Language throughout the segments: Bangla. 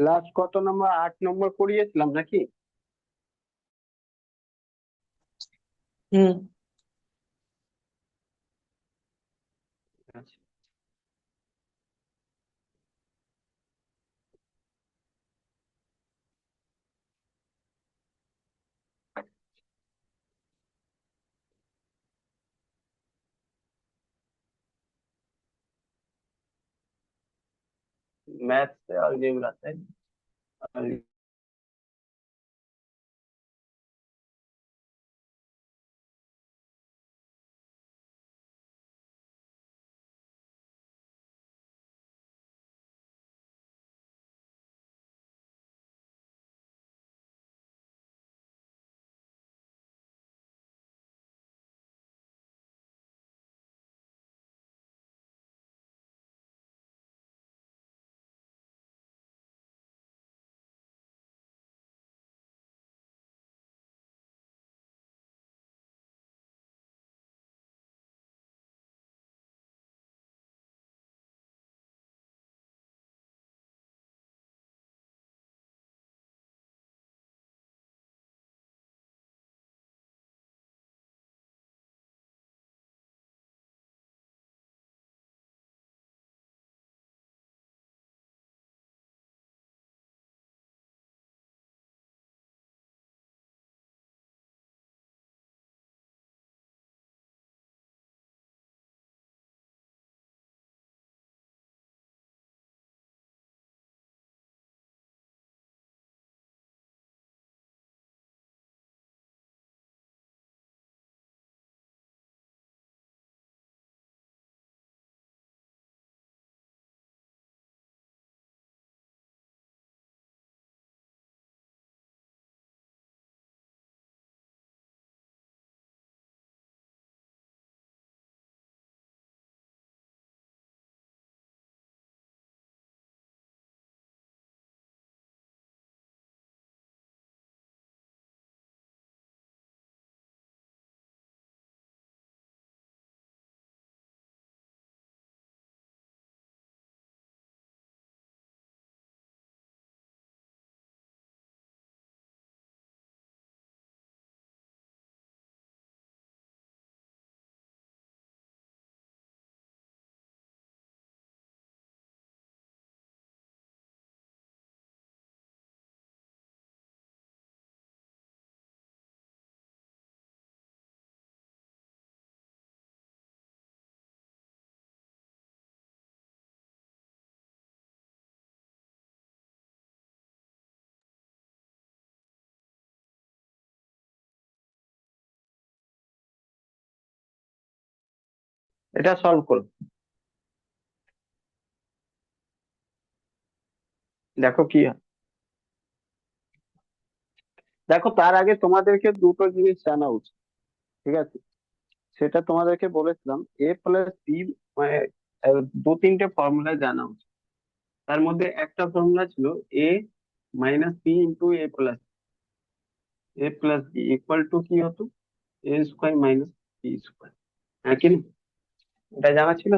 লাস্ট কত নম্বর, 8 নম্বর করিয়েছিলাম নাকি? হুম। আচ্ছা, ম্যাথ अलजेब्रा তাই না? এটা সলভ করো, দেখো কি হয়। দেখো তার আগে তোমাদেরকে দুটো জিনিস জানা উচিত, ঠিক আছে? সেটা তোমাদেরকে বলেছিলাম, এ প্লাস বি, মানে দু তিনটে ফর্মুলা জানা উচিত। তার মধ্যে একটা ফর্মুলা ছিল A minus B into A plus B equal to কি হতো, A square minus B square. হ্যাঁ কি না? এটা জানা ছিল।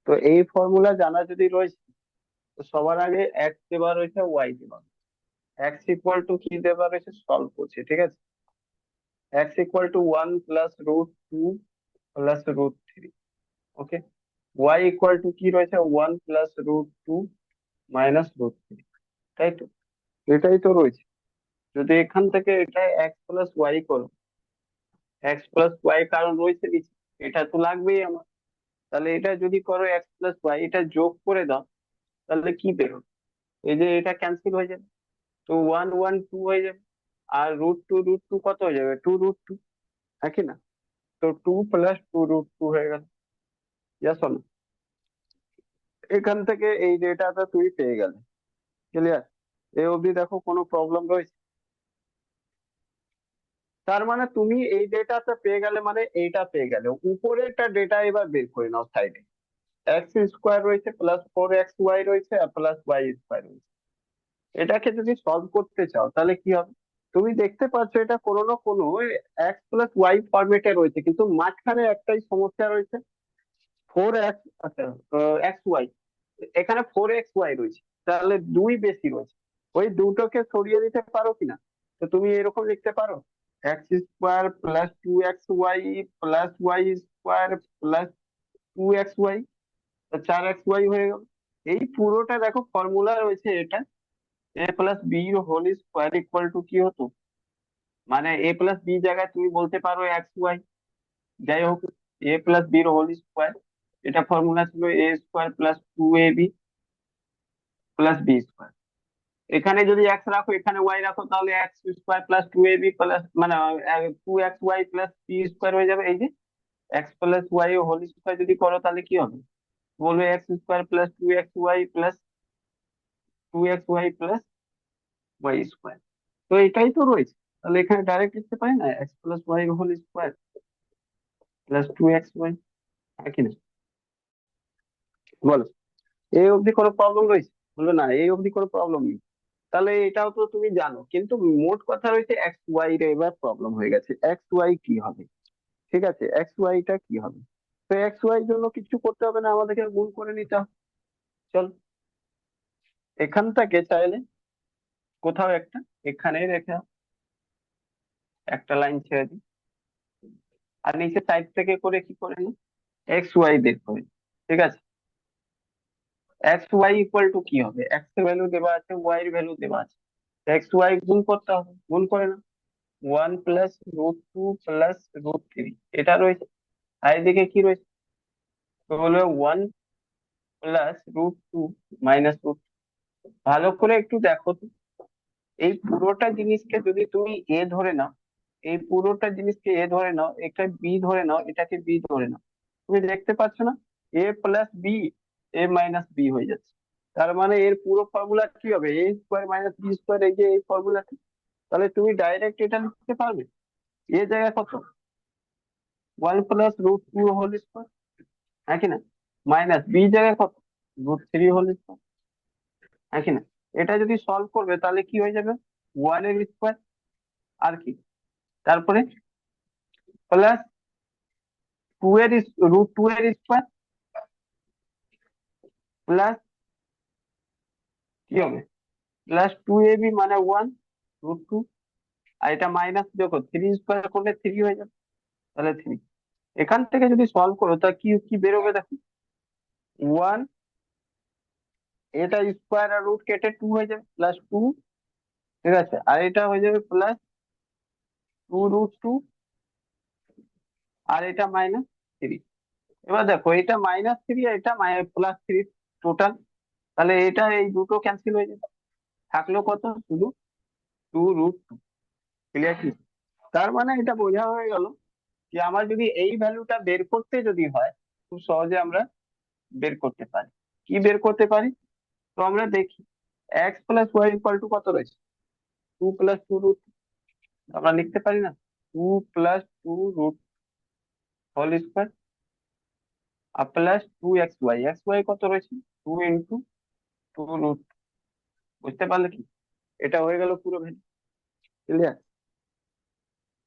তো এই ফর্মুলা জানা যদি রয়েছে, তো সবার আগে এক্স দেওয়া রয়েছে, ওয়াই দেওয়া, এক্স ইকুয়াল টু কি দেওয়া রয়েছে সলভ করছে, ঠিক আছে? X equals to 1 + √2 + √3, okay. Y equals to কি রয়েছে, 1 + √2 - √3, তাই তো? এটাই তো রয়েছে। যদি এখান থেকে এটা এক্স প্লাস ওয়াই করো, এক্স প্লাস ওয়াই কারণ রয়েছে নিচে, এটা তো লাগবেই আমার। তাহলে এটা যদি করো এক্স প্লাস ওয়াই, এটা যোগ করে দাও, তাহলে কি বেরোবে? এই যে এটা ক্যান্সেল হয়ে যাবে, তো 1 1 2 হয়ে যাবে। আর √2 √2 কত হয়ে যাবে, 2 √2, একই না? তো 2 + 2 √2 হয়ে গেল। জাস্ট এখান থেকে এই ডেটাটা তুই পেয়ে গেলে। ক্লিয়ার? এ অবধি দেখো কোনো প্রবলেম রয়েছে? তার মানে তুমি এই ডেটাটা পেয়ে গেলে, মানে এইটা পেয়ে গেলে, উপরেরটা ডেটা এবার বের করে নাও সাইডে। এক্স স্কোয়ার রয়েছে, +4xy রয়েছে, আর +y² রয়েছে। এটাকে যদি সলভ করতে চাও তাহলে কি হবে? তুমি দেখতে পাচ্ছ এটা কোনো না কোনো এক্স প্লাস ওয়াই ফরম্যাটে রয়েছে, কিন্তু মাঝখানে একটাই সমস্যা রয়েছে, 4x, আচ্ছা, এক্স ওয়াই, এখানে 4xy রয়েছে। তাহলে দুই বেশি রয়েছে, ওই দুটোকে সরিয়ে দিতে পারো কিনা? তো তুমি এরকম লিখতে পারো x square plus 2xy plus y square plus 2xy, 4xy হয়ে গেল। এই পুরোটা দেখো ফর্মুলা রয়েছে এটা, A plus B whole square equal to কি হতো, মানে এ প্লাস বি জায়গায় তুমি বলতে পারো এক্স ওয়াই। যাই হোক, এ প্লাস বির হোল স্কোয়ার, এটা ফর্মুলা ছিল A square plus 2ab plus B square. এখানে যদি এক্স রাখো, এখানে ওয়াই রাখো, তাহলে x square plus 2ab plus মানে 2xy প্লাস বি স্কোয়ার হয়ে যাবে। এই যে x plus y whole square যদি করো তাহলে কি হবে, বলবে x square plus 2xy plus y square. তো এটাই তো রয়েছে, তাহলে এখানে ডাইরেক্ট লিখতে পারি না x plus y whole square plus 2xy, হ্যাঁ কি না? বলো, এই অবধি কোনো প্রবলেম রয়েছে? বলবে না এই অবধি কোনো প্রবলেম নেই। তাহলে এটাও তো তুমি জানো, কিন্তু মোট কথা রয়েছে এক্স ওয়াই রে এবার প্রবলেম হয়ে গেছে, এক্স ওয়াই কি হবে? ঠিক আছে, এক্স ওয়াই টা কি হবে? তো এক্স ওয়াই জন্য কিছু করতে হবে না, আমাদেরকে গুণ করে নিতে হবে। চল, এখান থেকে চাইলে কোথাও একটা এখানে রেখে একটা লাইন ছেড়ে দিই, আর নিচে সাইড থেকে করে কি করে নি, এক্স ওয়াই বের করে নিই। ঠিক আছে, এক্স ওয়াই ইকুয়াল টু কি হবে, এক্স এর ভ্যালু দেওয়া আছে, ওয়াই এর ভ্যালু দেওয়া আছে, এক্স ওয়াই গুণ করতে হবে, গুণ করে না, 1 + √2 + √3 এটা রয়েছে। আর এদিকে কি রয়েছে, তো হলো 1 + √2 - √, ভালো করে একটু দেখো তো, এই পুরোটা জিনিসকে যদি তুমি এ ধরে নাও, এই পুরোটা জিনিসকে এ ধরে নাও, এটা বি ধরে নাও, এটাকে বি ধরে নাও, তুমি দেখতে পাচ্ছ না এ প্লাস বি, এ মাইনাস বি হয়ে যাচ্ছে। তার মানে এর পুরো ফর্মুলা কি হবে, এ স্কোয়ার মাইনাস বি স্কোয়ার, এই যে এই ফর্মুলা। তাহলে তুমি ডাইরেক্ট এটা লিখতে পারবে, এ জায়গায় কত, 1 + √2 হোল স্কোয়ার, হ্যাঁ কি না, মাইনাস বি জায়গায় কত, √3 হোল স্কোয়ার, হ্যাঁ কি না? এটা যদি সলভ করবে তাহলে কি হয়ে যাবে, 1 এর স্কোয়ার, আর কি, তারপরে প্লাস 2 এর √2 এর স্কোয়ার প্লাস কি হবে, প্লাস 2ab মানে 1 √2, আর এটা মাইনাস দেখো 3 স্কোয়ার করলে 3 হয়ে যাবে, তাহলে 3। এখান থেকে যদি সলভ করো তা কি কি বেরোবে দেখো, 1, এটা স্কোয়ার আর রুট কেটে 2 হয়ে যাবে, +2। ঠিক আছে, আর এটা হয়ে যাবে প্লাস 2 √2, আর এটা -3। এবার দেখো এটা -3 আর এটা +3 টোটাল, তাহলে এটা এই দুটো ক্যান্সেল হয়ে যাবে, থাকলো কত, শুধু 2 √2। ক্লিয়ার কি? তার মানে এটা বোঝা হয়ে গেল যে আমার যদি এই ভ্যালুটা বের করতে যদি হয়, খুব সহজে আমরা বের করতে পারি। কি বের করতে পারি, তো আমরা দেখি x plus y equals to কত রয়েছে, 2 + 2 √, আমরা লিখতে পারি না 2 + 2 √ হোল স্কোয়ার আর প্লাস 2xy, এক্স ওয়াই কত রয়েছে, 2 × 2 √, বুঝতে পারলে কি? এটা হয়ে গেল পুরো ভ্যালু। ক্লিয়ার?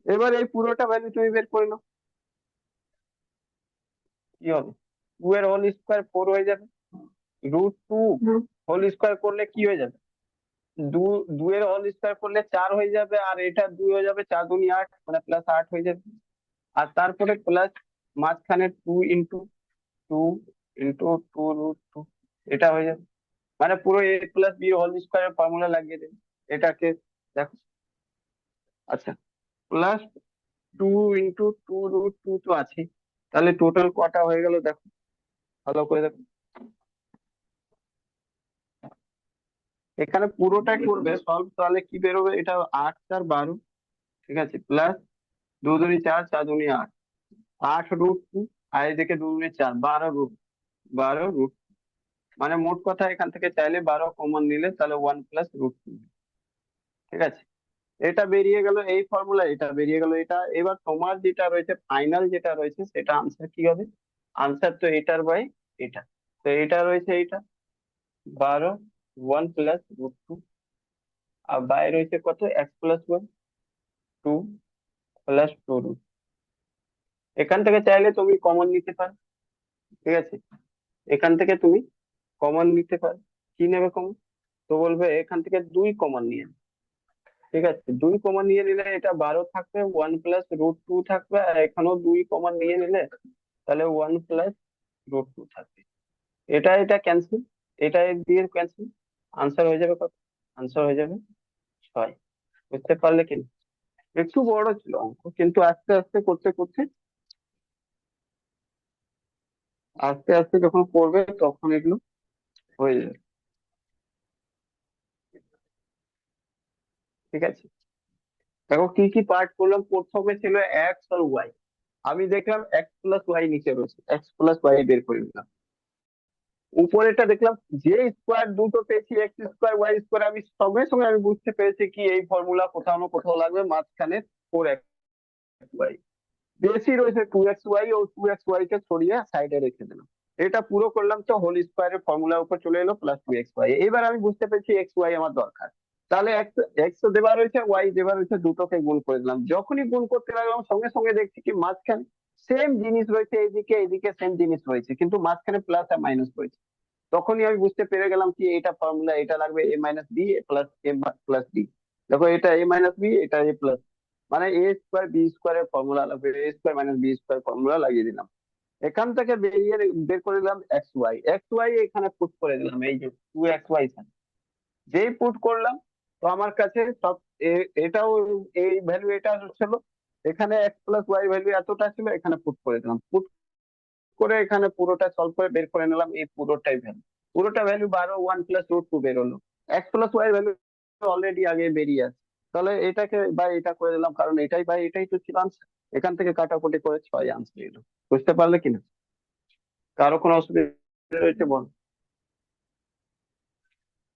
এবার এই পুরোটা ভ্যালু তুমি বের করে নাও, কি হবে, 2 এর হোল স্কোয়ার 4 হয়ে যাবে, √2 হোল স্কোয়ার করলে কি হয়ে যাবে, দু 2 এর হোল স্কোয়ার করলে 4 হয়ে যাবে, আর এটা 2 হয়ে যাবে, 4 দুনি 8 মানে +8 হয়ে যাবে। আর তারপরে প্লাস মাঝখানে 2 × 2 × 2 √2, এটা হয়ে যাবে, মানে পুরো a + b হোল স্কোয়ারের ফর্মুলা লাগিয়ে দেবে এটাকে। দেখো, আচ্ছা, +2 × 2 √2 তো আছে, তাহলে টোটাল কটা হয়ে গেল দেখো, ভালো করে দেখো, এখানে পুরোটাই করবে সলভ, তাহলে কি বেরোবে, এটা 8 × 4 = 12। ঠিক আছে, প্লাস 2 দুনি 4, 4 দুনি 8, 8 √2, আর এদিকে 2 দুনি 4, 12 √, মানে মোট কথা এখান থেকে চাইলে 12 কমন নিলে তাহলে 1 + √2। ঠিক আছে, এটা বেরিয়ে গেল এই ফর্মুলা, এটা বেরিয়ে গেল এটা। এবার তোমার যেটা রয়েছে ফাইনাল, যেটা রয়েছে সেটা আনসার কি হবে, আনসার তো এটার বাই এটা, তো এটা রয়েছে এইটা 12, 1 + √2, আর বাইরে রয়েছে কত, x + 1, 2 + 2 √, এখান থেকে চাইলে তুমি কমন নিতে পারো। ঠিক আছে, এখান থেকে তুমি কমন নিতে পারো, কি নেবে কমন, তো বলবে এখান থেকে 2 কমন নিয়ে নে। ঠিক আছে, 2 কমন নিয়ে নিলে এটা 12 থাকবে, 1 + √2 থাকবে, আর এখানেও 2 কমন নিয়ে নিলে তাহলে 1 + √2 থাকবে। এটা এটা ক্যান্সেল, এটা এর দিয়ে ক্যান্সেল। আনসার হয়ে যাবে কত? আনসার হয়ে যাবে 6। বুঝতে পারলে কি? একটু বড় ছিল অঙ্ক, কিন্তু আস্তে আস্তে করতে করতে আস্তে আস্তে যখন করবে তখন এগুলো হয়ে যাবে। ঠিক আছে, দেখো কি কি পার্ট করলাম। প্রথমে ছিল এক্স আর ওয়াই। আমি দেখলাম x + y নিচে রয়েছে, x + y বের করে নিলাম। উপরেটা দেখলাম যে স্কোয়ার দুটো পেয়েছি, x² y², আমি সঙ্গে সঙ্গে আমি বুঝতে পেরেছি কি এই ফর্মুলা কোথাও না কোথাও লাগবে, মাঝখানে 4x y। বেশি রয়েছে 2xy, ও 2xy কে সরিয়ে সাইডে রেখে দিলাম। এটা পুরো করলাম তো হোল স্কোয়ারের ফর্মুলার উপর চলে এলো, +2xy। এবার আমি বুঝতে পেরেছি এক্স ওয়াই আমার দরকার। তাহলে এক্স এক্স দেওয়া রয়েছে, ওয়াই দেওয়া রয়েছে, দুটোকে গুণ করে দিলাম। যখনই গুণ করতে লাগলাম সঙ্গে সঙ্গে দেখছি কি মাঝখানে সেম জিনিস রয়েছে, এইদিকে এইদিকে সেম জিনিস রয়েছে, কিন্তু মাঝখানে প্লাস আর মাইনাস রয়েছে। তখনই আমি বুঝতে পেরে গেলাম কি এটা ফর্মুলা, এটা লাগবে a - b +a+b। দেখো এটা a - b, এটা a+, মানে a²b² এর ফর্মুলা লাগবে, a² - b² ফর্মুলা লাগিয়ে দিলাম। এখান থেকে বেরিয়ে বের করে দিলাম xy। xy এখানে পুট করে দিলাম, এই যে 2xy যেই পুট করলাম, তো আমার কাছে সব এটাও এই ভ্যালু এটা ছিল, এখানে x + y ভ্যালু এতটা ছিল, এখানে পুট করে দিলাম। পুট করে এখানে পুরোটা সলভ করে বের করে নিলাম এই পুরোটাই ভ্যালু। পুরোটা ভ্যালু 12, 1 + √2 বেরোলো। x + y ভ্যালু অলরেডি আগে বেরিয়ে আছে। তাহলে এটাকে বাই এটা করে দিলাম, কারণ এটাই বাই এটাই তো ছিল আনসার। এখান থেকে কাটাকুটি করে 6 আনসার এলো। বুঝতে পারলে কিনা? কারো কোনো অসুবিধা রয়েছে বল?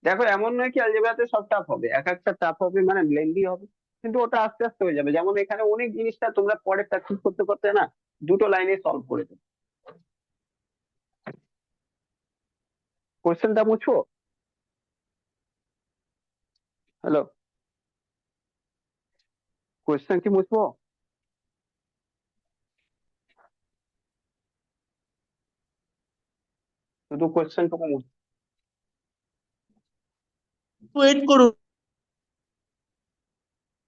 দেখো এমন নয় কি অ্যালজেব্রাতে সব টাফ হবে, এক একটা টাফ হবে মানে লেন্দি হবে, কিন্তু ওটা আস্তে আস্তে হয়ে যাবে। যেমন এখানে অনেক জিনিসটা তোমরা পরে প্র্যাকটিস করতে করতে না 2টো লাইনে সলভ করে দেবে। কোশ্চেনটা মুছবো? হ্যালো, কোশ্চেন কি মুছবো? শুধু কোশ্চেনটুকু মুছবো? ওয়েট করুন।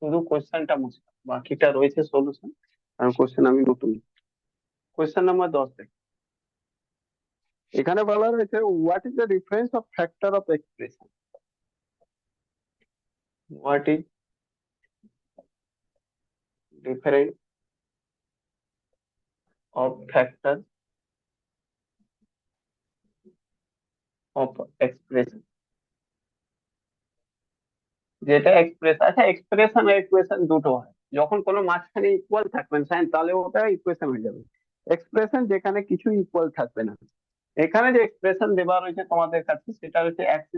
শুধু কোশ্চেনটা মুছবো, বাকিটা রয়েছে সলিউশন। আর কোশ্চেন আমি নতুন, কোশ্চেন নাম্বার 10 দেখ। এখানে বলা রয়েছে what is the difference of factor of expression. What is difference of factor of expression. যেটা এক্সপ্রেস, আচ্ছা এক্সপ্রেশন আর ইকুয়েশন দুটো হয়। যখন কোনো মাঝখানে ইকুয়াল থাকবে না সাইন, তাহলে ওটা ইকুয়েশন হয়ে যাবে। এক্সপ্রেশন যেখানে কিছু ইকুয়াল থাকবে না। এখানে যে এক্সপ্রেশন দেওয়া রয়েছে তোমাদের কাছে সেটা হচ্ছে x²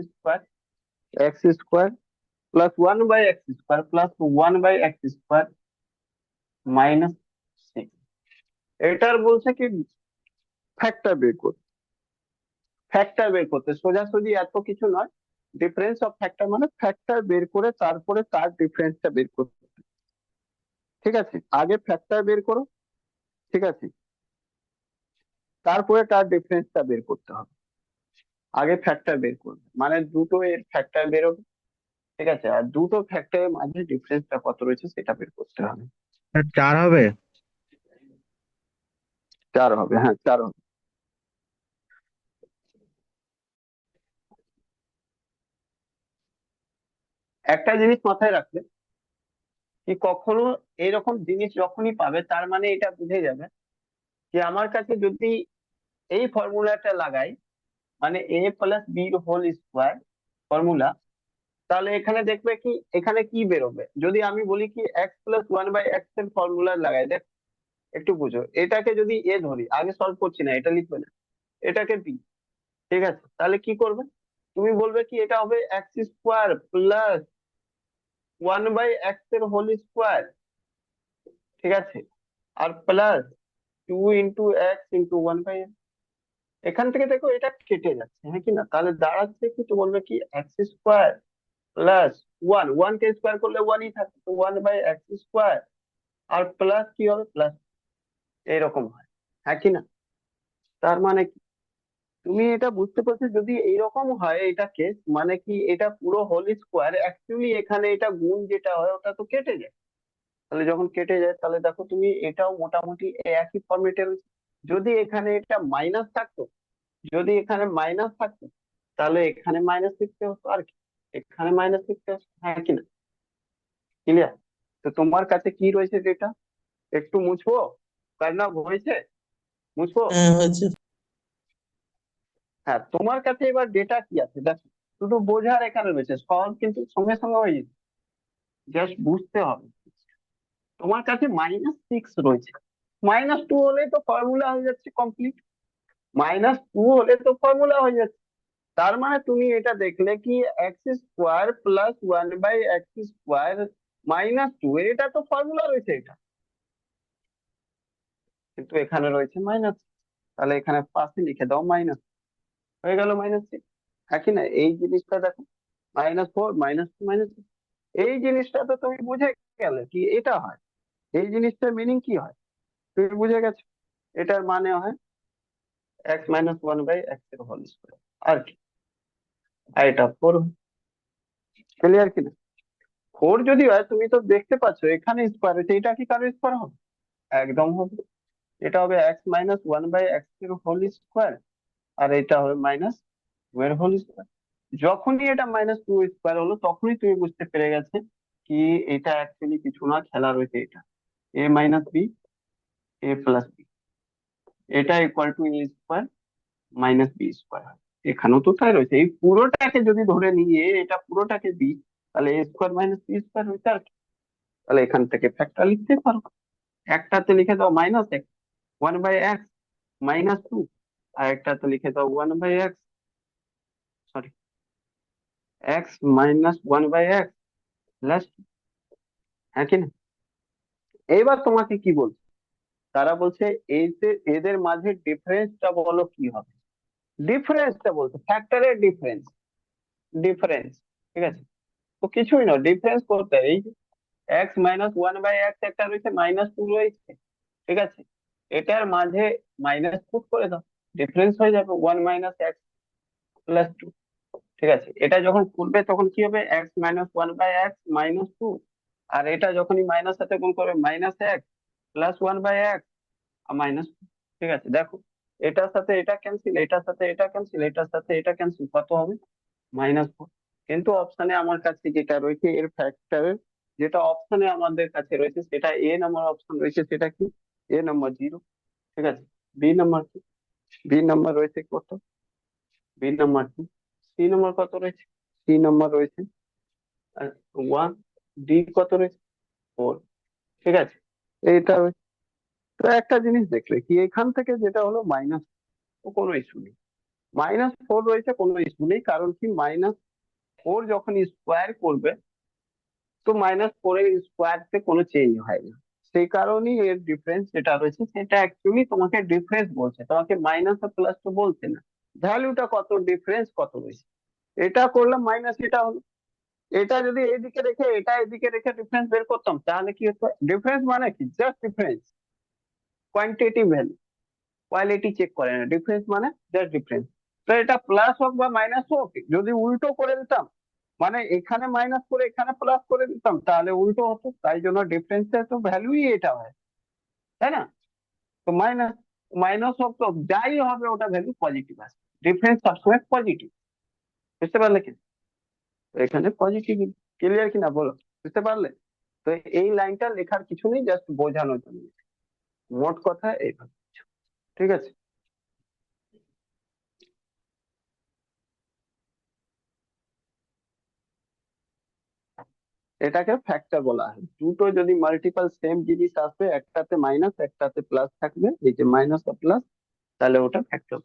+1/x² +1/x² -6। এটার বলছে কি ফ্যাক্টর বের করতে। ফ্যাক্টর বের করতে সোজাসুজি এত কিছু নয়। ডিফারেন্স অফ ফ্যাক্টর মানে ফ্যাক্টর বের করে তারপরে তার ডিফারেন্সটা বের করতে। ঠিক আছে, আগে ফ্যাক্টর বের করো। ঠিক আছে, তারপরে তার ডিফারেন্সটা বের করতে হবে। আগে ফ্যাক্টর বের করবে মানে দুটো এর ফ্যাক্টর বেরোবে। ঠিক আছে, আর দুটো ফ্যাক্টরের মাঝে ডিফারেন্সটা কত রয়েছে সেটা বের করতে হবে। 4 হবে। 4 হবে, হ্যাঁ 4 হবে। একটা জিনিস মাথায় রাখবে, কি কখনো এরকম জিনিস যখনই পাবে তার মানে এটা বুঝে যাবে যে আমার কাছে যদি এই ফর্মুলাটা লাগাই, মানে a+b² ফর্মুলা, তাহলে এখানে দেখবে কি এখানে কি বেরোবে। যদি আমি বলি কি x + 1/x এর ফর্মুলা লাগাই, দেখ একটু বুঝো, এটাকে যদি এ ধরি, আগে সলভ করছি না, এটা লিখবে না, এটাকে বি। ঠিক আছে, তাহলে কি করবে? তুমি বলবে কি এটা হবে x² + 1/x এর হোল স্কোয়ার। ঠিক আছে, আর প্লাস 2 × x × 1/x। এখান থেকে দেখো এটা কেটে যাচ্ছে, হ্যাঁ কি না? তাহলে দাঁড়াচ্ছে কি, তো বলবে কি x² + 1 কে স্কোয়ার করলে 1ই থাকে, তো 1/x²। আর প্লাস কি হবে, প্লাস এরকম হয়, হ্যাঁ কি না? তার মানে কি তুমি এটা বুঝতে পারছো, যদি এইরকম হয় এটা কেস, মানে কি এটা পুরো হোল স্কোয়ার, অ্যাকচুয়ালি এখানে এটা গুণ যেটা হয় ওটা তো কেটে যায়। তাহলে যখন কেটে যায় তাহলে দেখো তুমি এটাও মোটামুটি একই ফর্মেটের। যদি এখানে এটা মাইনাস থাকতো, যদি এখানে মাইনাস থাকতো তাহলে এখানে মাইনাস লিখতে হতো আর কি, এখানে মাইনাস লিখতে হতো, হ্যাঁ কি না? ক্লিয়ার? তো তোমার কাছে কি রয়েছে ডেটা, একটু মুছবো? কারণ হয়েছে, মুছবো? হ্যাঁ হয়েছে। হ্যাঁ, তোমার কাছে এবার ডেটা কি আছে দেখো, শুধু বোঝার এখানে রয়েছে, সলভ কিন্তু সঙ্গে সঙ্গে হয়ে যাচ্ছে, জাস্ট বুঝতে হবে। তোমার কাছে -6 রয়েছে, -2 হলেই তো ফর্মুলা হয়ে যাচ্ছে কমপ্লিট, -2 হলে তো ফর্মুলা হয়ে যাচ্ছে। তার মানে তুমি এটা দেখলে কি, এক্স স্কোয়ার প্লাস 1/x² -2, এটা তো ফর্মুলা রয়েছে এটা, কিন্তু এখানে রয়েছে মাইনাস। তাহলে এখানে পাশে লিখে দাও মাইনাস, হয়ে গেল -6। হ্যাঁ কি না? এই জিনিসটা দেখো, -4 -2 -6, এই জিনিসটা তো তুমি বুঝে গেলে কি এটা হয়, এই জিনিসটার মিনিং কি হয় তুমি বুঝে গেছো। এটার মানে হয় x-1/x² আর কি, আর এটা 4। ক্লিয়ার কিনা? 4 যদি হয়, তুমি তো দেখতে পাচ্ছ এখানে স্কোয়ার হয়েছে, এটা কি কারো স্কোয়ার হবে? একদম হবে। এটা হবে x-1/x² আর এটা হবে -2 যখনই এটা -2 হলো তখনই তুমি বুঝতে পেরে গেছে কি এটা অ্যাকচুয়ালি কিছু না, খেলা রয়েছে এটা, a - b a+b, এটা ইকুয়াল টু a² -b²। এখানেও তো তাই রয়েছে, এই পুরোটাকে যদি ধরে নিয়ে এটা পুরোটাকে দিই তাহলে a² - b² হয়েছে আর কি। তাহলে এখান থেকে ফ্যাক্টর লিখতে পারো, একটাতে লিখে দাও -1 1/x -2, আর একটাতে লিখে দাও 1/x, সরি, x-1/x হ্যাঁ কি না? এইবার তোমাকে কি বলছে, তারা বলছে এদের মাঝে ডিফারেন্সটা বলো কি হবে। ডিফারেন্সটা বলছে ফ্যাক্টরের ডিফারেন্স, ডিফারেন্স, ঠিক আছে? তো কিছুই না, ডিফারেন্স করতে হবে। এই x-1/x একটা রয়েছে, -2 রয়েছে, ঠিক আছে? এটার মাঝে মাইনাস পুট করে দাও, ডিফারেন্স হয়ে যাবে 1 - x+2, ঠিক আছে? এটা যখন করবে তখন কি হবে, x-1/x-2, আর এটা যখনই মাইনাস সাথে গুণ করবে -x+1/x -2, ঠিক আছে? দেখো, এটার সাথে এটা ক্যান্সেল, এটার সাথে এটা ক্যান্সেল, এটার সাথে এটা ক্যান্সেল, কত হবে? -4। কিন্তু অপশনে আমার কাছে যেটা রয়েছে এর ফ্যাক্টরের, যেটা অপশনে আমাদের কাছে রয়েছে সেটা এ নাম্বার অপশন রয়েছে, সেটা কি? a নম্বর 0, ঠিক আছে? বি নাম্বার কি? বি নাম্বার রয়েছে কত? বি নাম্বার কি? সি নাম্বার কত রয়েছে? সি নাম্বার রয়েছে 1। ডি কত রয়েছে? 4, ঠিক আছে? এইটা রয়েছে। তো একটা জিনিস দেখলে কি, এখান থেকে যেটা হলো মাইনাস, কোনো ইস্যু নেই। -4 রয়েছে, কোনো ইস্যু নেই, কারণ কি -4 যখন স্কোয়ার করবে তো -4 এর স্কোয়ারতে কোনো চেঞ্জ হয় না, সেই কারণেই এর ডিফারেন্স যেটা রয়েছে সেটা অ্যাকচুয়ালি তোমাকে ডিফারেন্স বলছে, তোমাকে মাইনাস আর প্লাস তো বলছে না। ভ্যালুটা কত, ডিফারেন্স কত রয়েছে, এটা করলাম মাইনাস, এটা হলো। এটা যদি এদিকে রেখে এটা এদিকে রেখে ডিফারেন্স বের করতাম তাহলে কি হতো? ডিফারেন্স মানে কি, just difference, quantitative value, quality check করে না, ডিফারেন্স মানে জাস্ট ডিফারেন্স। তো এটা প্লাস হোক বা মাইনাস হোক, যদি উল্টো করে দিতাম, মানে এখানে মাইনাস করে এখানে প্লাস করে দিতাম তাহলে উল্টো হতো, তাই জন্য ডিফারেন্সের তো ভ্যালুই এটা হয়, তাই না? তো মাইনাস, মাইনাস হোক তো যাই হবে ওটা ভ্যালু পজিটিভ আসে, ডিফারেন্স সবসময় পজিটিভ। বুঝতে পারলে কি? তো এখানে পজিটিভ। ক্লিয়ার কিনা বলো, বুঝতে পারলে? তো এই লাইনটা লেখার কিছু নেই, জাস্ট বোঝানোর জন্য, মোট কথা এইভাবে, ঠিক আছে? এটাকে ফ্যাক্টর বলা হয়, দুটো যদি মাল্টিপল সেম জিনিস আসবে, একটাতে মাইনাস একটাতে প্লাস থাকবে, এই যে মাইনাস আর প্লাস, তাহলে ওটা ফ্যাক্টর,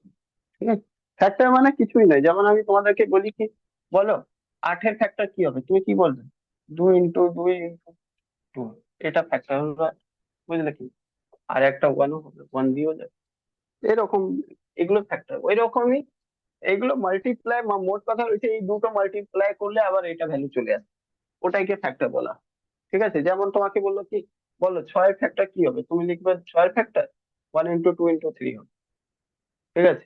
ঠিক আছে? ফ্যাক্টর মানে কিছুই নয়, যেমন আমি তোমাদেরকে বলি কি, বলো 8-এর ফ্যাক্টর কি হবে, তুমি কি বলবে? 2 × 2 × 2, এটা ফ্যাক্টর হলো 8, বুঝলে কি? আর একটা 1ও হবে, 1 দিয়েও যাবে, এরকম, এগুলো ফ্যাক্টর ওই রকমই। এগুলো মাল্টিপ্লাই, মোট কথা হচ্ছে এই দুটো মাল্টিপ্লাই করলে আবার এটা ভ্যালু চলে আসে, ওটাকে ফ্যাক্টর বলা হয়, ঠিক আছে? যেমন তোমাকে বললো কি, বলো 6 ফ্যাক্টর কি হবে, তুমি লিখবে 6 ফ্যাক্টর 1 × 2 × 3 হবে, ঠিক আছে?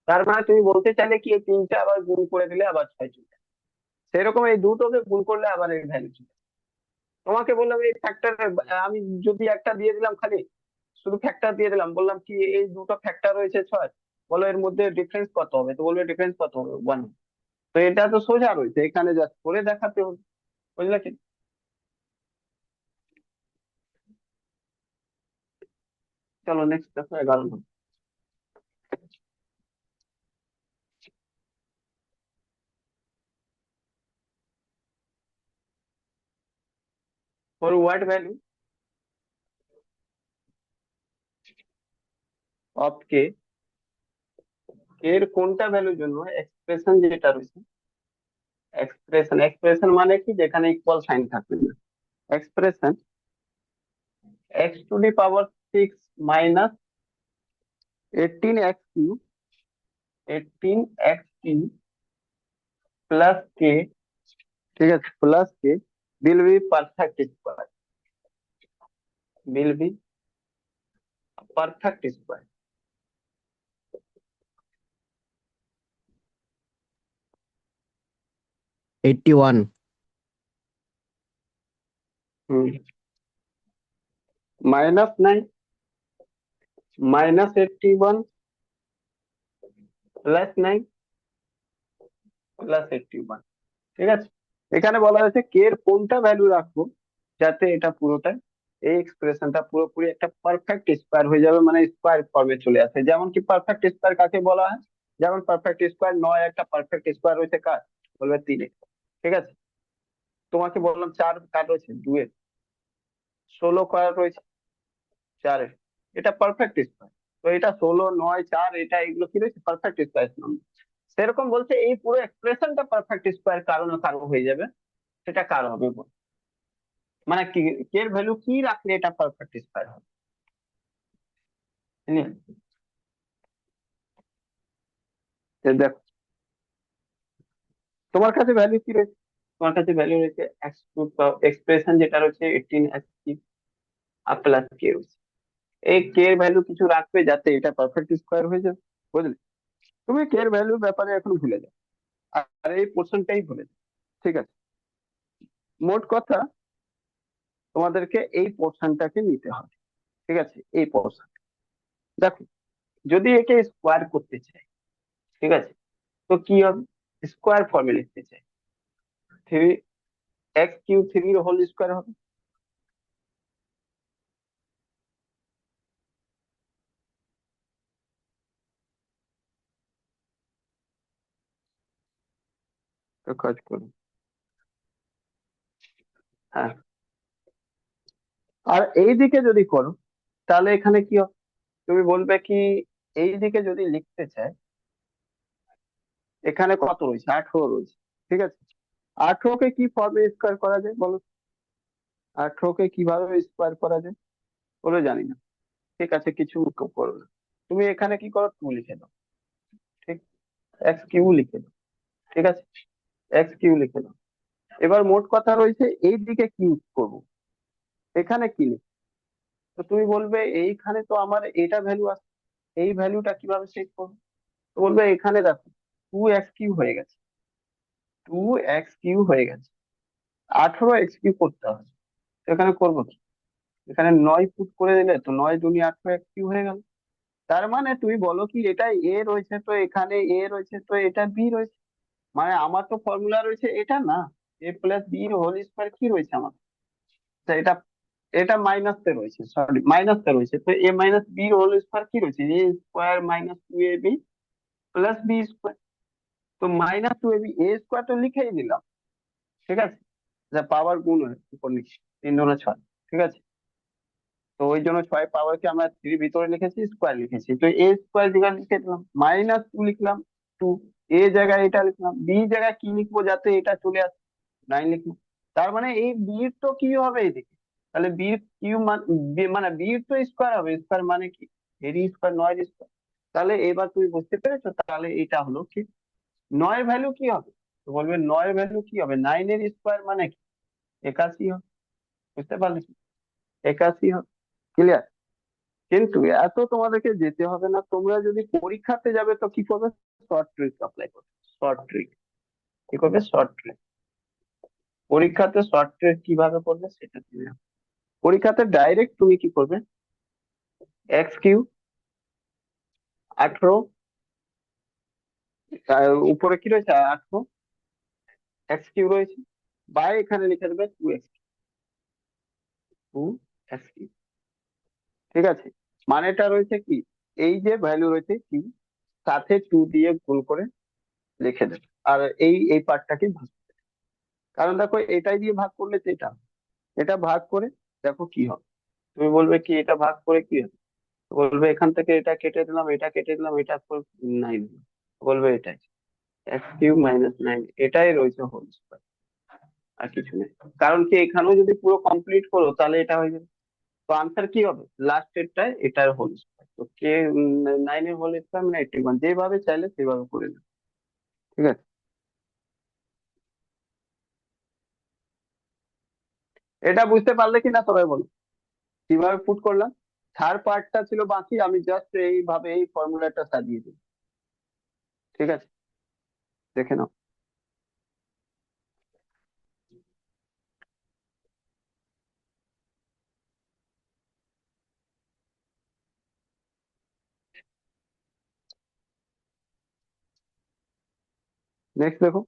তার মানে তুমি বলতে চাইলে কি এই তিনটা আবার গুণ করে দিলে আবার 6 চলে আসে। সেরকম এই দুটোকে গুণ করলে আবার এর ভ্যালু চলে আসে। তোমাকে বললাম এই ফ্যাক্টর, আমি যদি একটা দিয়ে দিলাম খালি, শুধু ফ্যাক্টর দিয়ে দিলাম, বললাম কি এই দুটো ফ্যাক্টর রয়েছে 6, বলো এর মধ্যে ডিফারেন্স কত হবে, তো বলবে ডিফারেন্স কত হবে, 1। তো এটা তো সোজা রয়েছে, এখানে জাস্ট করে দেখাতে হবে। বুঝলে কি? চলো নেক্সট দেখো, 11 নম্বর। ফর হোয়াট ভ্যালু অফ কে, এর কোনটা ভ্যালুর জন্য এক্সপ্রেশন যেটা রয়েছে, এক্সপ্রেশন এক্সপ্রেশন মানে কি, যেখানে ইকুয়াল সাইন থাকবে না, expression x⁶ minus 18x³ 18x³ plus কে, ঠিক আছে, plus K will be perfect square, will be perfect square। 81। -9 -81 +9 +81, ঠিক আছে। এখানে বলা হয়েছে কে এর কোনটা ভ্যালু রাখবো যাতে এটা পুরোটাই, এই এক্সপ্রেশনটা পুরোপুরি একটা পারফেক্ট স্কোয়ার হয়ে যাবে, মানে স্কোয়ার ফর্মে চলে আসে। যেমন কি পারফেক্ট স্কোয়ার কাকে বলা হয়, যেমন পারফেক্ট স্কোয়ার 9 একটা পারফেক্ট স্কোয়ার রয়েছে কার, বলবে 3 ঠিক আছে। তোমাকে বললাম 4 কার রয়েছে, 2 16 কার রয়েছে, 4, এটা পারফেক্ট স্কোয়ার। তো এটা 16 9 4, এটা এগুলো কি রয়েছে, পারফেক্ট স্কোয়ার নম্বর। সেরকম বলছে এই পুরো এক্সপ্রেশনটা পারফেক্ট স্কোয়ার কারো না কারো হয়ে যাবে, সেটা কার হবে বল? মানে কি, কে এর ভ্যালু কি রাখলে এটা পারফেক্ট স্কোয়ার হবে? বুঝলি? তো দেখো তোমার কাছে ভ্যালু কি রয়েছে, তোমার কাছে ভ্যালু রয়েছে এক্সপ্রেশন যেটা রয়েছে 18x³ আর প্লাস কে রয়েছে। এই কে এর ভ্যালু কিছু রাখবে যাতে এটা পারফেক্ট স্কোয়ার হয়ে যাবে, বুঝলে? তুমি কে এর ভ্যালুর ব্যাপারে এখন ভুলে যাও, আর এই পোর্শনটাই ভুলে যাও, ঠিক আছে। মোট কথা তোমাদেরকে এই পোর্শনটাকে নিতে হবে, ঠিক আছে, এই পোর্শন। দেখো যদি একে স্কোয়ার করতে চাই, ঠিক আছে, তো কি হবে, স্কোয়ার ফর্মে লিখতে চাই, 3x³ 3 হোল স্কোয়ার হবে। তো কাজ করুন, হ্যাঁ। আর এই দিকে যদি করো তাহলে এখানে কি হবে, তুমি বলবে কি এই দিকে যদি লিখতে চাই, এখানে কত রয়েছে, 18 রয়েছে, ঠিক আছে। 18 কে কি ফর্মে স্কোয়ার করা যায় বলো, 18 কে কিভাবে স্কোয়ার করা যায় বলো, জানি না, ঠিক আছে, কিছু করো না, তুমি এখানে কি করো, 2 লিখে দাও, ঠিক, x³ লিখে দাও, ঠিক আছে, x³ লিখে দাও। এবার মোট কথা রয়েছে এই দিকে কি করব, এখানে কি লিখবো? তো তুমি বলবে এইখানে তো আমার এটা ভ্যালু আছে, এই ভ্যালুটা কিভাবে সেট করবো, তো বলবে এখানে দেখো 2x³ হয়ে গেছে, 2x³ হয়ে গেছে, 18x³ করতে হবে। তো এখানে করবো কি, এখানে 9 পুট করে দিলে তো 9 × 2 = 18x³ হয়ে গেল। তার মানে তুমি বলো কি এটা এ রয়েছে, তো এখানে এ রয়েছে, তো এটা বি রয়েছে, মানে আমার তো ফর্মুলা রয়েছে এটা না, a+b হোল স্কোয়ার কি রয়েছে আমার, তো এটা এটা মাইনাসে রয়েছে, সরি মাইনাসে রয়েছে, তো a−b হোল স্কোয়ার কি রয়েছে, a² - 2ab + b²। তো -2ab, a স্কোয়ার তো লিখেই দিলাম, ঠিক আছে, যা পাওয়ার গুণ হয় উপর নিচে, 3 × 6, ঠিক আছে। তো ওই জন্য 6 পাওয়ারকে আমরা 3 ভিতরে লিখেছি, স্কোয়ার লিখেছি, তো a স্কোয়ার জায়গায় লিখে দিলাম, -2 লিখলাম, 2, a জায়গায় এটা লিখলাম, b জায়গায় কি লিখবো যাতে এটা চলে আসে, 9 লিখলাম। তার মানে এই বি তো কি হবে এদিকে, তাহলে বি কিউ মানে বি তো স্কোয়ার হবে, স্কোয়ার মানে কি, এর স্কোয়ার 9 স্কোয়ার। তাহলে এবার তুমি বুঝতে পেরেছো, তাহলে এটা হলো কি 9 ভ্যালু কি হবে, তো বলবে 9 ভ্যালু কি হবে, 9 এর স্কোয়ার মানে কি, 81 হবে। বুঝতে পারলে? 81 হবে। ক্লিয়ার? কিন্তু এত তোমাদেরকে যেতে হবে না, তোমরা যদি পরীক্ষাতে যাবে তো কি করবে, শর্ট ট্রিক অ্যাপ্লাই করবে। শর্ট ট্রিক কি করবে, শর্ট ট্রিক। পরীক্ষাতে শর্ট ট্রিক কিভাবে করবে সেটা তুমি জানো। পরীক্ষাতে ডাইরেক্ট তুমি কি করবে, এক্স কিউ 18, উপরে কি রয়েছে 18, এক্স কিউ রয়েছে, বা এখানে লিখে দেবে 2x, 2x কিউ। ঠিক আছে, মানেটা রয়েছে কি, এই যে ভ্যালু রয়েছে কি, সাথে 2 দিয়ে গুণ করে লিখে দেবে, আর এই এই পার্টটাকে ভাগ করবে। কারণ দেখো এটাই দিয়ে ভাগ করলে তো এটা ভাগ করে দেখো কি হবে। তুমি বলবে কি এটা ভাগ করে কি হবে, বলবে এখান থেকে এটা কেটে দিলাম, এটা কেটে দিলাম, এটা 9 বলবে এটাই x³ - 9, এটাই রয়েছে হোল স্কয়ার, আর কিছু নেই। কারণ কি এখানেও যদি পুরো কমপ্লিট করো তাহলে এটা হয়ে যাবে। তো আনসার কি হবে, লাস্ট এরটাই এটার হোল স্কয়ার। তো কে 9 এর হোল স্কয়ার মানে 81, যেভাবে চাইলে সেভাবে করে নেবে। ঠিক আছে, এটা বুঝতে পারলে কি না সবাই বলো, কিভাবে পুট করলাম। থার্ড পার্টটা ছিল বাকি, আমি জাস্ট এইভাবে এই ফর্মুলাটা সাজিয়ে দিই। ঠিক আছে, দেখে নাও। নেক্সট দেখো,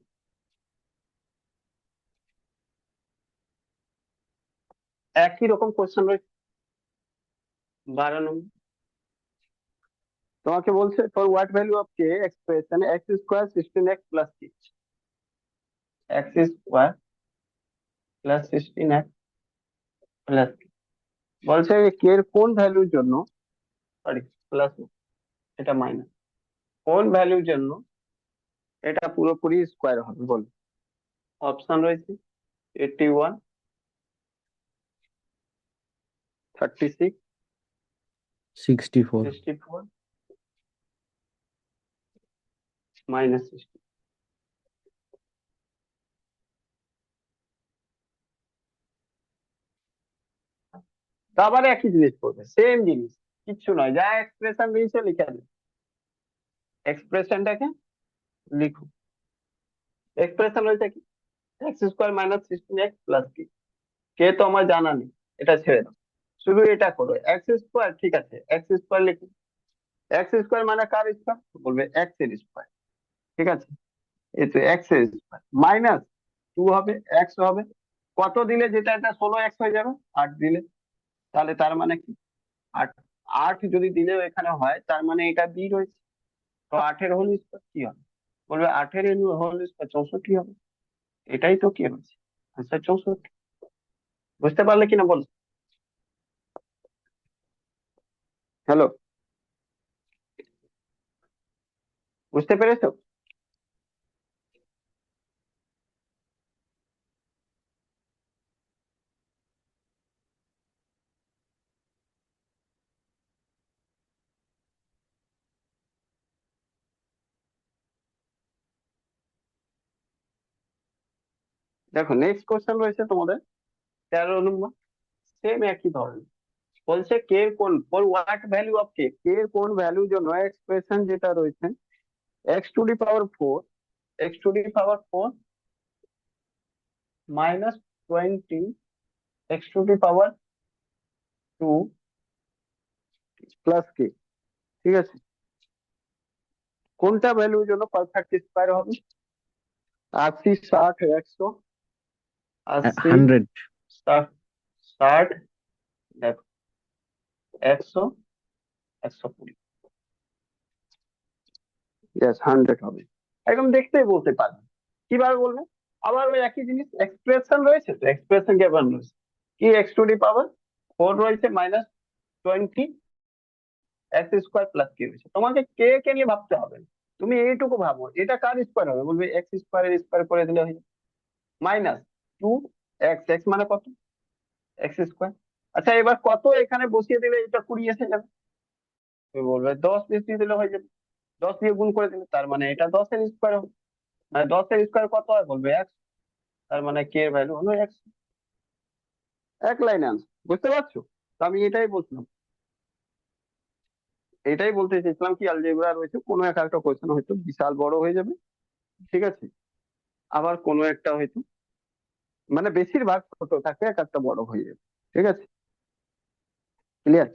একই রকম কোশ্চেন রয়েছে 12 নম্বর। তোমাকে বলছে for what value of K expression x² 16x + 6, x² + 16x বলছে কে এর কোন ভ্যালুর জন্য, সরি প্লাস, এটা মাইনাস, কোন ভ্যালুর জন্য এটা পুরোপুরি স্কোয়ার হবে বল। অপশন রয়েছে 81, 36, 64 64, -60। আবার একই জিনিস করবে, সেম জিনিস, কিচ্ছু নয়, যা এক্সপ্রেশন দিয়েছে লিখে দেবে, এক্সপ্রেশনটাকে লিখো। এক্সপ্রেশন রয়েছে কি, x² - 16x + 3, কে তো আমার জানা নেই, এটা ছেড়ে দাও, শুধু এটা করো x²। ঠিক আছে, x² লিখো, x² মানে কার স্কোয়ার, বলবে x এর স্কোয়ার। ঠিক আছে, এই তো x এর স্কোয়ার মাইনাস 2 হবে, x হবে, কত দিলে যেটা এটা 16x হয়ে যাবে, 8 দিলে, তাহলে তার মানে কি 8, 8 যদি দিলেও এখানে হয় তার মানে এটা বি রয়েছে। তো 8 এর হোল স্কোয়ার কি হবে, বলবে 8 এর হোল স্কোয়ার 64 হবে, এটাই তো কি হচ্ছে, আচ্ছা 64। বুঝতে পারলে কিনা বল, হ্যালো, বুঝতে পেরেছো। দেখো নেক্সট কোশ্চেন রয়েছে তোমাদের 13 নম্বর, সেম একই ধরনের। বলছে কে এর কোন, ফর হোয়াট ভ্যালু অফ কে, কে এর কোন ভ্যালুর জন্য এক্সপ্রেশন যেটা রয়েছে x⁴ x⁴ -20 x⁴ প্লাস কে। ঠিক আছে, কোনটা ভ্যালুর জন্য পারফেক্ট স্কোয়ার হবে, 80, 60, 100, 80, 100 60, 60, দেখো 100, 120, ইয়েস 100 হবে। একদম দেখতেই বলতে পারবে, কিভাবে বলবে, আবার ওই একই জিনিস, এক্সপ্রেশন রয়েছে তো এক্সপ্রেশন কেমন রয়েছে, কি x⁴ রয়েছে -20 x² + কে রয়েছে, তোমাকে কে কে নিয়ে ভাবতে হবে না। তুমি এইটুকু ভাবো এটা কার স্কোয়ার হবে, বলবে x² এর স্কোয়ার করে দিলে হয়ে যাবে, -2x, x মানে কত, x²। আচ্ছা এবার কত এখানে বসিয়ে দিলে এটা 20 এসে যাবে, তুমি বলবে 10 বসিয়ে দিলে হয়ে যাবে, 10 দিয়ে গুণ করে দিলে, তার মানে এটা 10 এর স্কোয়ার হবে, মানে 10 এর স্কোয়ার কত হয়, বলবে 1, তার মানে কে এর ভ্যালু হলো 1। এক লাইন আনসার, বুঝতে পারছো, তো আমি এটাই বলছিলাম। এটাই বলতে চেয়েছিলাম কি অ্যালজেব্রা রয়েছে, কোনো এক একটা কোয়েশ্চেন হয়তো বিশাল বড় হয়ে যাবে, ঠিক আছে, আবার কোনো একটা হয়তো মানে বেশিরভাগ ছোট থাকে, এক একটা বড় হয়ে যাবে, ঠিক আছে, ক্লিয়ার।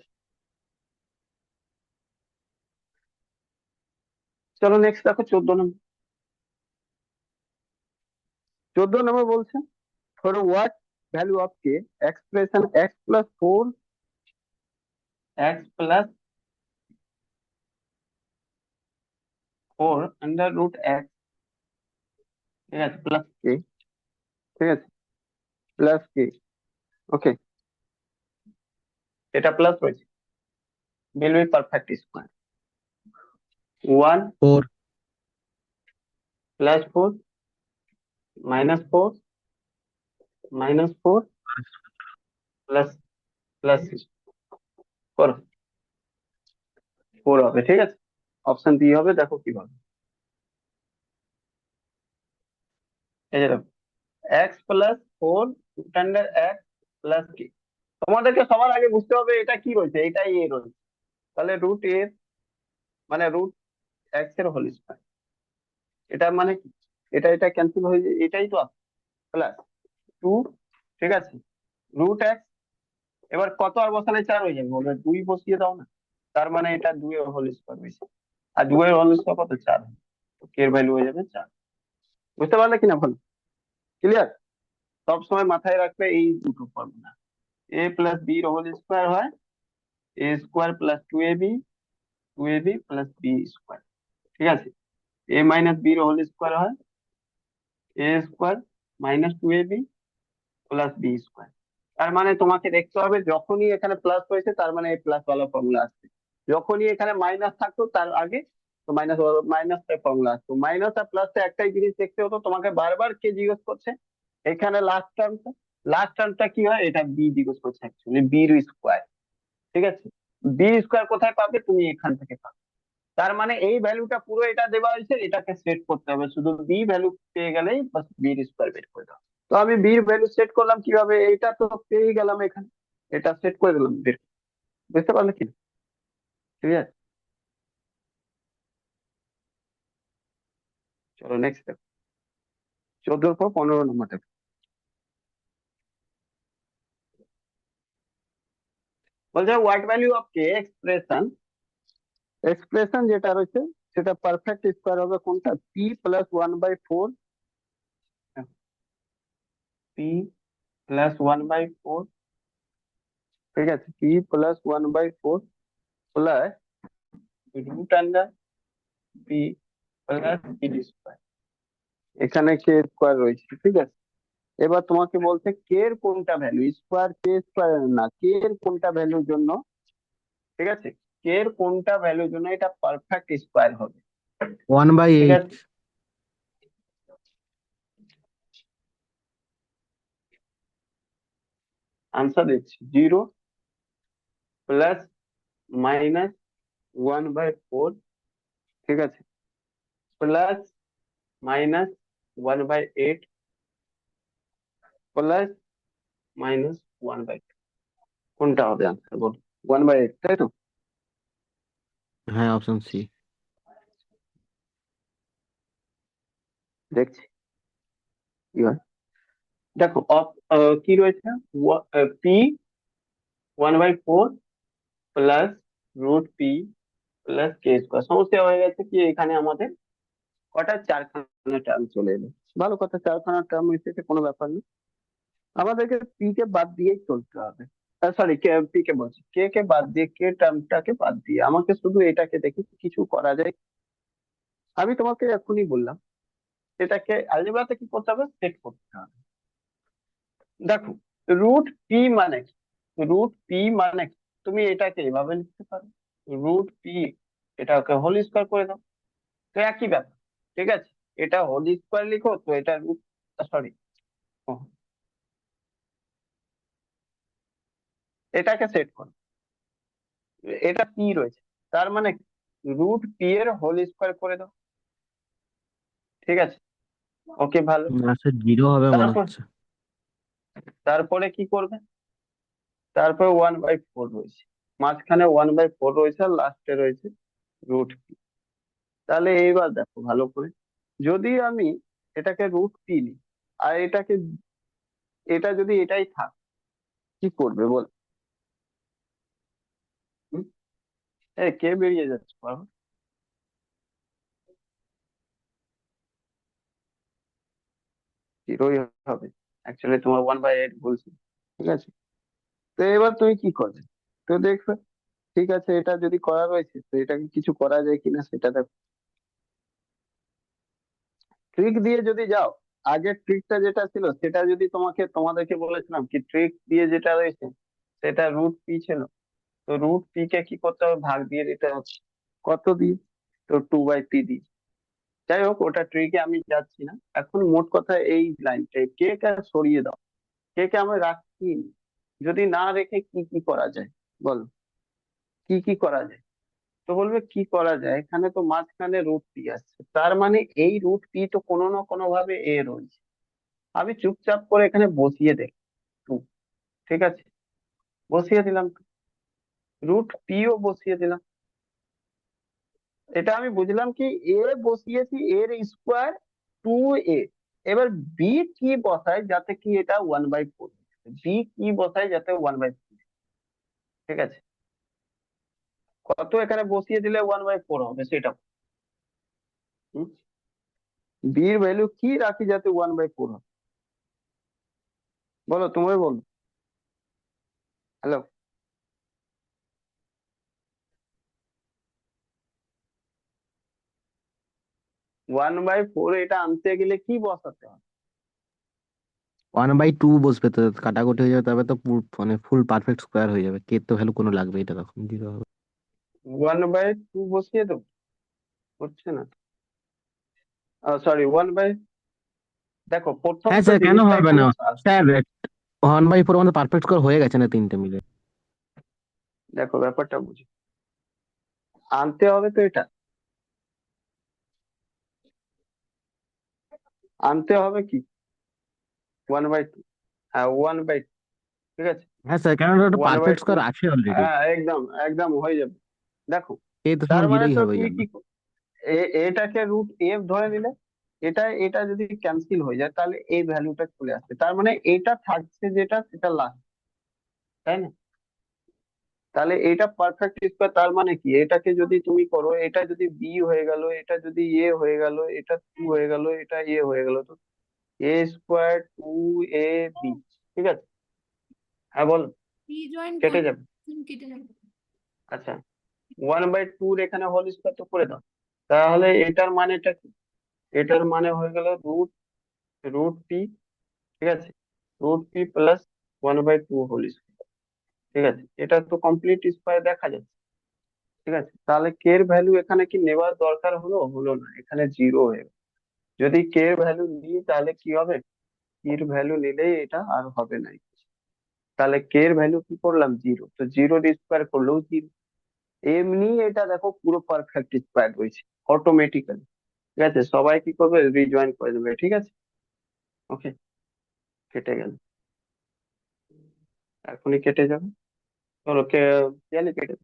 চলো নেক্সট দেখো 14 নম্বর। 14 নম্বর বলছে for what value of k expression x plus 4 under root x, ঠিক আছে, প্লাস কে, ঠিক আছে, প্লাস কে, ওকে, এটা প্লাস রয়েছে, will be perfect square 1 4 plus 4 minus 4 minus 4 plus plus 4 4 হবে, ঠিক আছে, অপশন ডি হবে, দেখো কিভাবে। এই যে দেখো X plus 4 root under X plus K, তোমাদেরকে সবার আগে বুঝতে হবে এটা কি রয়েছে, এটাই এ রয়েছে, তাহলে রুট এ মানে রুট এক্স এর হোল স্কয়ার, এটা মানে কি, এটা এটা ক্যান্সেল হয়ে যায়, এটাই তো আছে, প্লাস 2, ঠিক আছে, রুট এক্স, এবার কত আর বসালে 4 হয়ে যাবে, বলবে 2 বসিয়ে দাও না, তার মানে এটা 2 এর হোল স্কয়ার হয়েছে, আর 2 এর হোল স্কয়ার কত, 4, তো কে এর ভ্যালু হয়ে যাবে 4। বুঝতে পারলে কিনা ভালো, ক্লিয়ার। সব সময় মাথায় রাখবে এই দুটো ফর্মুলা, এ প্লাস বি এর হোল স্কয়ার হয় A square plus 2ab, 2ab plus B square, ঠিক আছে, এ মাইনাস বি এর হোল স্কয়ার হয় A square minus 2ab plus B square. তার মানে তোমাকে দেখতে হবে যখনই এখানে প্লাস হয়েছে তার মানে এই প্লাস ওয়ালা ফর্মুলা আসছে, যখনই এখানে মাইনাস থাকতো তার আগে তো মাইনাস মাইনাস ফর্মুলা আসতো, মাইনাস আর প্লাস একটাই জিনিস দেখতে হতো, তোমাকে বারবার কে জিজ্ঞেস করছে এখানে লাস্ট টার্মটা কি হয়, এটা বি জিজ্ঞেস করছে, অ্যাকচুয়ালি বি এর স্কয়ার, ঠিক আছে, বি স্কয়ার কোথায় পাবে, তুমি এখান থেকে পাবে, তার মানে এই ভ্যালুটা পুরো এটা দেওয়া হয়েছে, এটাকে সেট করতে হবে, শুধু বি ভ্যালু পেয়ে গেলেই বাস বি স্কয়ার বের করে দাও। তো আমি বি ভ্যালু সেট করলাম কিভাবে, এটা তো পেয়ে গেলাম এখানে, এটা সেট করে দিলাম বের, বুঝতে পারলে কি, ঠিক আছে। চলো নেক্সট দেখো 14 পর 15 নম্বর দেখো, বলছে what value of K expression, expression যেটা রয়েছে সেটা পারফেক্ট স্কয়ার হবে কোনটা, পি প্লাস 1/4, পি প্লাস 1/4, ঠিক আছে, p plus 1/4 plus root under p plus p square, এখানে কে স্কয়ার রয়েছে, ঠিক আছে, এবার তোমাকে বলছে কে এর কোনটা ভ্যালু, স্কয়ার কে স্কয়ার না, কে এর কোনটা ভ্যালুর জন্য, ঠিক আছে, কে এর কোনটা ভ্যালুর জন্য এটা পারফেক্ট স্কয়ার হবে, 1 by ঠিক 8 আছে, আনসার দিচ্ছি 0 প্লাস মাইনাস 1/4, ঠিক আছে, প্লাস মাইনাস 1/8 প্লাস মাইনাস 1/2, কোনটা হবে আনসার বল, 1/8 তাই তো, হ্যাঁ অপশন সি। দেখছি কি হয়, দেখো কি রয়েছে, P 1/4 plus root P plus K square, সমস্যা হয়ে গেছে কি এখানে আমাদের কটা, 4খানা টার্ম চলে এলো, ভালো কথা, 4খানা টার্ম এসেছে, কোনো ব্যাপার না, আমাদেরকে পি কে বাদ দিয়েই চলতে হবে, সরি কে, পি কে বলছি, কে কে বাদ দিয়ে, কে টার্মটাকে বাদ দিয়ে আমাকে শুধু এটাকে দেখি কিছু করা যায়, আমি তোমাকে এখনই বললাম এটাকে আলজেব্রাতে কি করতে হবে, সেট করতে হবে। দেখো রুট পি মানে কি, রুট পি মানে কি, তুমি এটাকে এভাবে লিখতে পারো, রুট পি, এটাকে হোল স্কয়ার করে দাও, তো একই ব্যাপার, ঠিক আছে, এটা হোল স্কয়ার লিখো তো এটা রুট, সরি, এটাকে সেট করো, এটা পি রয়েছে, তার মানে রুট পি এর হোল স্কয়ার করে দাও, ঠিক আছে, ওকে ভালো, আচ্ছা 0 হবে মনে তারপর হচ্ছে। তারপরে কি করবে, তারপর 1/4 রয়েছে, মাঝখানে 1/4 রয়েছে আর লাস্টে রয়েছে √p। তাহলে এইবার দেখো ভালো করে, যদি আমি এটাকে √p নিই আর এটা যদি এটাই থাক, কি করবে বল? হুম? কে বেরিয়ে যাচ্ছে বারবার? জিরোই হবে। অ্যাকচুয়ালি তোমার 1/8 বলছি। ঠিক আছে, তো এবার তুমি কি করবে? তো দেখবে, ঠিক আছে, এটা যদি করা রয়েছে তো এটাকে কিছু করা যায় কিনা সেটা দেখো। ট্রিক দিয়ে যদি যাও, আগের ট্রিকটা যেটা ছিল সেটা যদি তোমাদেরকে বলেছিলাম কি, ট্রিক দিয়ে যেটা রয়েছে সেটা √p ছিল। তো √p কে কি করতে হবে, ভাগ দিয়ে দিতে হবে। কত দিয়ে? তো 2/3 দিয়ে। যাই হোক, ওটা ট্রিকে আমি যাচ্ছি না এখন। মোট কথা এই লাইনটাই, কে কে সরিয়ে দাও। কে কে আমরা রাখি, যদি না রেখে কি কি করা যায় বলো, কি কি করা যায়? তো বলবে কি করা যায়, এখানে তো মাঝখানে √p আসছে, তার মানে এই √p তো কোনো না কোনো ভাবে এ রয়েছে। আমি চুপচাপ করে এখানে বসিয়ে দেখ 2। ঠিক আছে, বসিয়ে দিলাম। √p ও বসিয়ে দিলাম। এটা আমি বুঝলাম কি, এ বসিয়েছি, এর স্কোয়ার 2a। এবার বি কি বসায় যাতে কি এটা 1/4, বি কি বসায় যাতে 1/4। ঠিক আছে, কত এখানে বসিয়ে দিলে 1/4 হবে সেটা। বি এর ভ্যালু কি রাখি যাতে 1/4 হয়? বলো, তুমি বলো। হ্যালো। 1/4 এটা আনতে গেলে কি বসাতে হবে? 1/2 বসবে তো, কাটাকুটি হয়ে যাবে, তবে তো মানে ফুল পারফেক্ট স্কোয়ার হয়ে যাবে। কে তো ভ্যালু কোনো লাগবে, এটা তখন জিরো হবে। 1/2 বসিয়ে দেবো, হচ্ছে না। সরি, দেখো প্রথম হ্যাঁ তো স্যার, কেন জিনিসটা হবে এখানে না স্যার? 1/4 আমাদের পারফেক্ট স্কোয়ার হয়ে গেছে না 3টে মিলে। দেখো ব্যাপারটা বুঝি, আনতে হবে তো এটা, আনতে হবে কি 1/2। হ্যাঁ, 1/2। ঠিক আছে, হ্যাঁ স্যার, কেন ওটা one by perfect two square আছে অলরেডি। হ্যাঁ, একদম একদম হয়ে যাবে। দেখো, এই তো তার সময় মানে জিরোই তো হবে ওই তুমি জন্য। এটাকে √f ধরে নিলে, এটা যদি ক্যান্সেল হয়ে যায় তাহলে এই ভ্যালুটা চলে আসবে, তার মানে এটা থাকছে যেটা সেটা লাস্ট, তাই না? তাহলে এটা পারফেক্ট স্কোয়ার, তার মানে কি, এটাকে যদি তুমি করো, এটা যদি বি হয়ে গেল, এটা যদি এ হয়ে গেল, এটা 2 হয়ে গেল, এটা এ হয়ে গেল, তো a²2ab। ঠিক আছে, হ্যাঁ বলো। রিজয়েন কেটে করলে যাবে। কেটে যাবে। আচ্ছা, 1/2 এখানে হোল স্কোয়ার তো করে দাও। তাহলে এটার মানেটা কি? এটার মানে হয়ে গেল √p। ঠিক আছে, √p প্লাস 1/2 হোল স্কোয়ার। ঠিক আছে, এটা তো কমপ্লিট স্কোয়ার দেখা যাচ্ছে। ঠিক আছে, তাহলে কে এর ভ্যালু এখানে কি নেওয়ার দরকার হলো? হলো না, এখানে জিরো হয়ে গেল। যদি কে এর ভ্যালু নিই তাহলে কি হবে? কে এর ভ্যালু নিলেই এটা আর হবে না। তাহলে কে এর ভ্যালু কি করলাম? জিরো। তো জিরো স্কোয়ার করলেও জিরো। এমনি এটা দেখো পুরো পারফেক্ট স্কোয়ার রয়েছে অটোমেটিক্যালি। ঠিক আছে, সবাই কি করবে, রিজয়েন করে দেবে। ঠিক আছে, ওকে, কেটে গেল, এখনই কেটে যাবে। চলো, কে কেটে